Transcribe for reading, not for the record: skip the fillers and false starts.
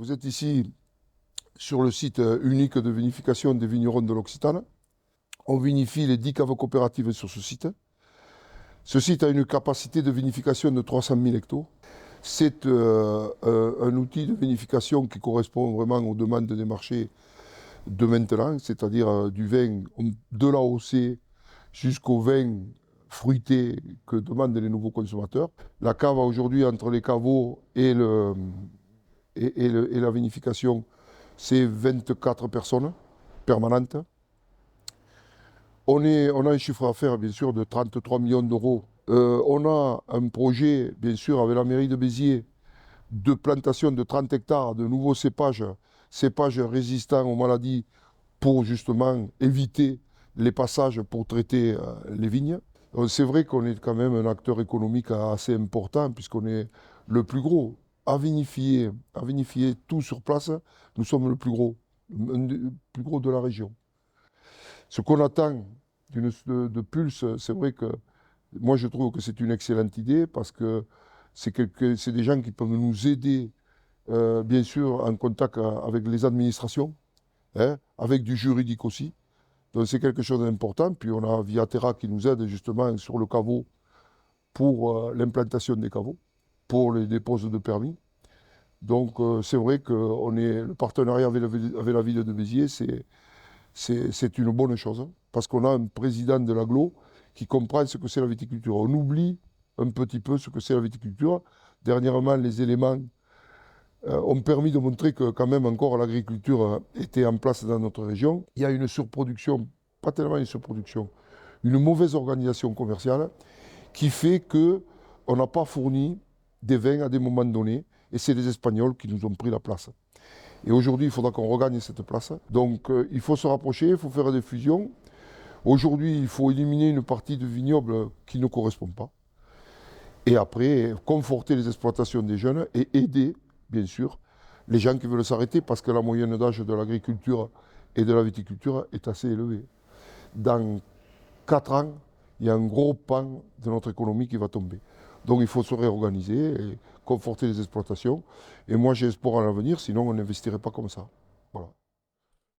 Vous êtes ici sur le site unique de vinification des vignerons de l'Occitane. On vinifie les 10 caves coopératives sur ce site. Ce site a une capacité de vinification de 300 000 hectos. C'est un outil de vinification qui correspond vraiment aux demandes des marchés de maintenant, c'est-à-dire du vin de l'AOC jusqu'au vin fruité que demandent les nouveaux consommateurs. La cave aujourd'hui, entre les caveaux et la vinification, c'est 24 personnes permanentes. On a un chiffre d'affaires, bien sûr, de 33 millions d'euros. On a un projet, bien sûr, avec la mairie de Béziers, de plantation de 30 hectares de nouveaux cépages résistants aux maladies pour justement éviter les passages pour traiter les vignes. C'est vrai qu'on est quand même un acteur économique assez important puisqu'on est le plus gros. À vinifier tout sur place, nous sommes le plus gros de la région. Ce qu'on attend de Pulse, c'est vrai que moi je trouve que c'est une excellente idée parce que c'est des gens qui peuvent nous aider, bien sûr, en contact avec les administrations, hein, avec du juridique aussi. Donc c'est quelque chose d'important. Puis on a Viaterra qui nous aide justement sur le caveau pour l'implantation des caveaux, pour les déposes de permis. Donc c'est vrai que le partenariat avec la ville de Béziers, c'est une bonne chose, parce qu'on a un président de l'agglo qui comprend ce que c'est la viticulture. On oublie un petit peu ce que c'est la viticulture. Dernièrement, les éléments ont permis de montrer que quand même encore l'agriculture était en place dans notre région. Il y a une surproduction, pas tellement une surproduction, une mauvaise organisation commerciale qui fait qu'on n'a pas fourni des vins à des moments donnés, et c'est les Espagnols qui nous ont pris la place. Et aujourd'hui, il faudra qu'on regagne cette place. Donc il faut se rapprocher, il faut faire des fusions. Aujourd'hui, il faut éliminer une partie de vignobles qui ne correspond pas. Et après, conforter les exploitations des jeunes et aider, bien sûr, les gens qui veulent s'arrêter parce que la moyenne d'âge de l'agriculture et de la viticulture est assez élevée. Dans 4 ans, il y a un gros pan de notre économie qui va tomber. Donc il faut se réorganiser et conforter les exploitations. Et moi j'ai espoir à l'avenir, sinon on n'investirait pas comme ça. Voilà.